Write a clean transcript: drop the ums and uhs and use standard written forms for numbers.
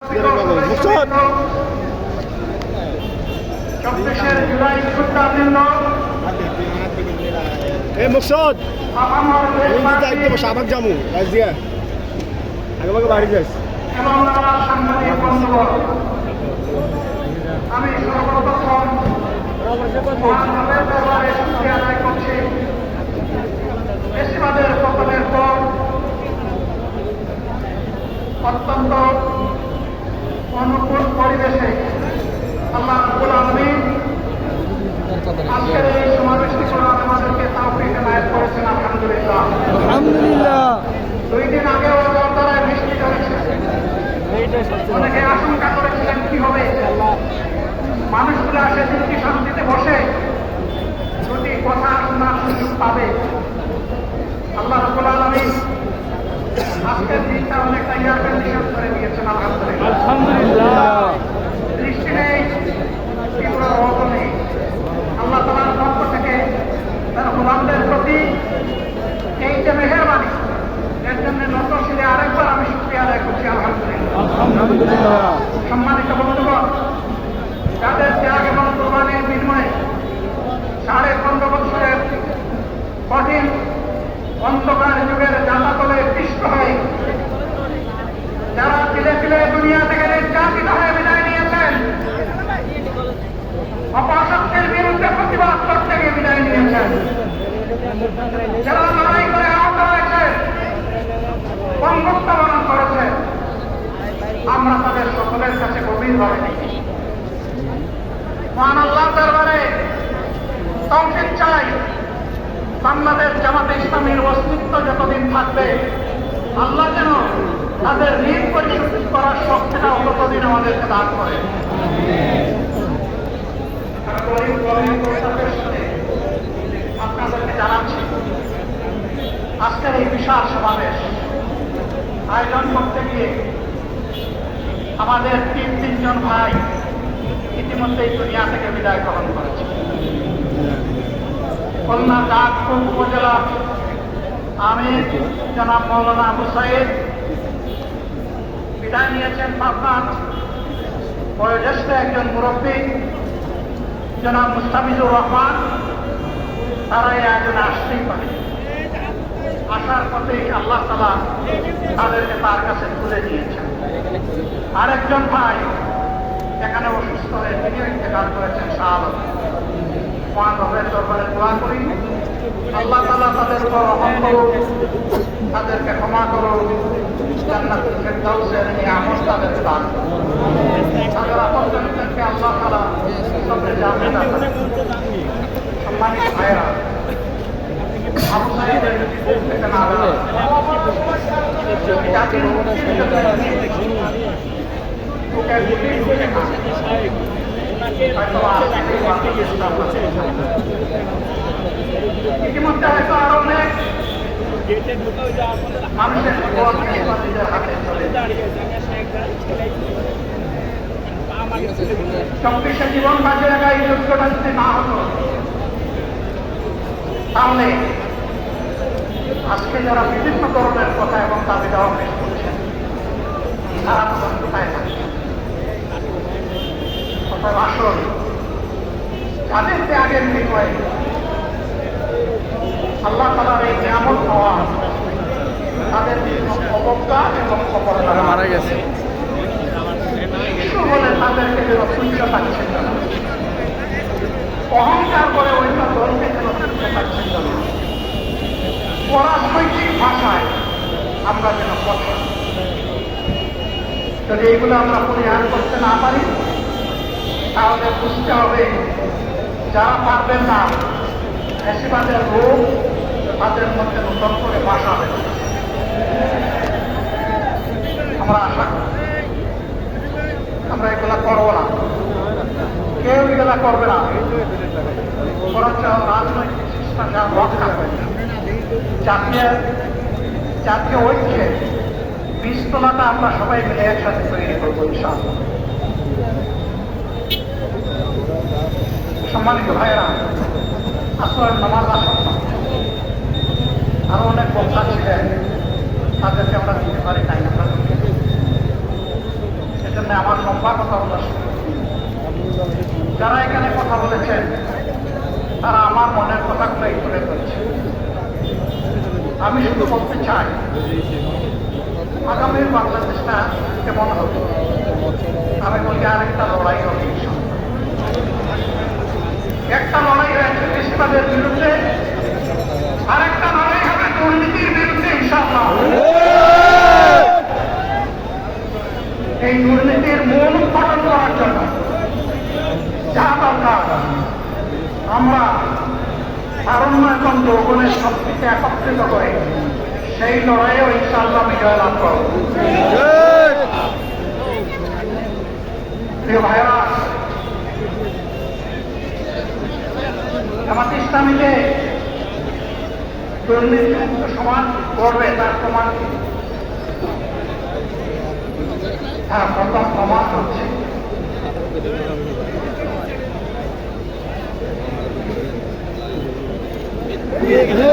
মুকসদ মুকসদ একদম শাহবাগ জামু রাজিয়া আগে ভাগে বাড়ি যাস। আমি সর্বপ্রথম আদায় করছি বেশিবাদের পতনের পর অত্যন্ত অনুকূল পরিবেশে আল্লাহ রাব্বুল আলামিন আজকের এই সমাবেশটি করার আমাদেরকে তাওফীক এনায়েত করেছেন। আলহামদুলিল্লাহ আলহামদুলিল্লাহ। 2 দিন আগেও জলধারায় বৃষ্টি হয়েছে। অনেকে আশঙ্কা করেছিলেন কি হবে, মানুষগুলো সেদিন কি শান্তিতে বসে যদি কথা শোনার সুযোগ পাবে। আল্লাহ রাব্বুল আলামিন আজকের দিনটা অনেকটা এয়ার কন্ডিশন করে দিয়েছেন। আলহামদুলিল্লাহ। বৃষ্টি নেই, তীব্র রোদ নেই। আল্লাহ তাআলার পক্ষ থেকে তার গোলামদের প্রতি এই যে মেহেরবানি, এর জন্য নতশিরে আরেকবার আমি শুকরিয়া আদায় করছি। আলহামদুলিল্লাহ। সম্মানিত বন্ধুগণ, যাদের ত্যাগ এবং কোরবানির বিনিময়ে 15.5 বছরের কঠিন অন্ধকার যুগের জাতাতলে পিষ্ট হয়ে যারা ধীরে ধীরে দুনিয়া থেকে নির্যাতিত হয়ে বিদায় নিয়েছেন, অপশক্তির বিরুদ্ধে প্রতিবাদ করতে গিয়ে বিদায় নিয়েছেন, যারা লড়াই করে আহত হয়েছে, বন্ধুত্ব বরণ করেছে, আমরা তাদের সকলের কাছে গভীরভাবে দেখি। মহান আল্লাহর দরবারে তৌফিক চাই, বাংলাদেশ জামাতে ইসলামীর অস্তিত্ব যতদিন থাকবে আল্লাহ যেন তাদের ঋণ পরিশোধ করার শক্তিটা ততদিন আমাদেরকে দান করে। আপনাদেরকে জানাচ্ছি, আজকের এই বিশাল সমাবেশ আয়োজন করতে গিয়ে আমাদের 3 ভাই ইতিমধ্যেই দুনিয়া থেকে বিদায় গ্রহণ করেছে। খুলনা চাঁদপুর উপজেলা আমির জনাব মৌলানা আবু সাইদ বিদায় নিয়েছেন। পাবনার বয়োজ্যেষ্ঠ একজন মুরব্বী জনাব মুস্তাফিজুর রহমান, তারা এই আয়োজনে আসতেই পারে। আসার পথেই আল্লাহ তাআলা তাদেরকে তার কাছে তুলে দিয়েছেন। আরেকজন ভাই এখানে অসুস্থ হয়ে তিনিও ইন্তেকাল করেছেন, শাহ আলম। মহান রবের দরবারে দোয়া করি আল্লাহ তাআলা তাদের উপর রহম করুন, তাদেরকে ক্ষমা করুন, জান্নাতুল ফেরদাউসের নিয়ামত তাদেরকে দান করুন। তাদের আপনজনদেরকে আল্লাহ তাআলা সবরে জান্নাত দান করুন। সম্মানিত ভাইরা, আবু সাঈদের থেকে না হলো জাতির মুক্তির জন্য ইতিমধ্যে হয়তো আরো অনেক মানুষের হাতে চব্বিশে জীবন বাজে রাখা এই যোগ্যতা যদি না হতো, তাহলে আজকে যারা বিভিন্ন ধরনের কথা এবং দাবি দেওয়া পেশ করছেন তারা তখন কোথায় থাকে? আসল যাদের ত্যাগের বিনিময়ে আল্লাহ তাআলার এই নিয়ামত পাওয়া, তাদের অবজ্ঞা এবং অপরাধ মারা গেছে বলে তাদেরকে যেন তুচ্ছ পাচ্ছেন না, অহংকার করে অন্য দলকে যেন তুচ্ছ পাচ্ছেন না, পরাশৈক্ষিক ভাষায় আমরা যেন কথা, যদি এইগুলো আমরা পরিহার করতে না পারি তাহলে বুঝতে হবে যারা পারবেন না, ফ্যাসিবাদের রোগ তাদের মধ্যে নতুন করে বাসা হবে। আমরা আশা করি আমরা এগুলা করবো না, কেউ এগুলা করবে না, বরঞ্চ রাজনৈতিক শিষ্টাচার রক্ষা করবে। জাতীয় ঐক্যে বীজতলাটা আমরা সবাই মিলে একসাথে তৈরি করবো ইনশাআল্লাহ। সম্মানিত ভাইয়েরা, আসরের নামাজ আসন্ন, আরো অনেক বক্তা ছিলেন, তাদেরকে আমরা দিতে পারি নাই। আমরা জন্য আমার লম্বা কথা বলা যারা এখানে কথা বলেছেন তারা আমার মনের কথাগুলোই তুলে ধরছে। আমি শুধু বলতে চাই আগামীর বাংলাদেশটা কেমন হবে। আমি বলি আরেকটা লড়াই হবে। একটা লড়াই হয়েছে কৃষিবাদের বিরুদ্ধে, আরেকটা লড়াই হবে দুর্নীতির বিরুদ্ধে ইনশাআল্লাহ। এই দুর্নীতির মূল উৎপাদন করার জন্য যা দরকার আমরা তারুণ্য এবং যৌবনের শক্তিকে একত্রিত করে সেই লড়াইয়েও ইনশাআল্লাহ বিজয় লাভ করব। প্রিয় ভাইরা, জামাত ইসলামীতে দুর্নীতিমুক্ত সমাজ করবে তার প্রমাণ কি? হ্যাঁ, প্রথম প্রমাণ হচ্ছে Yeah.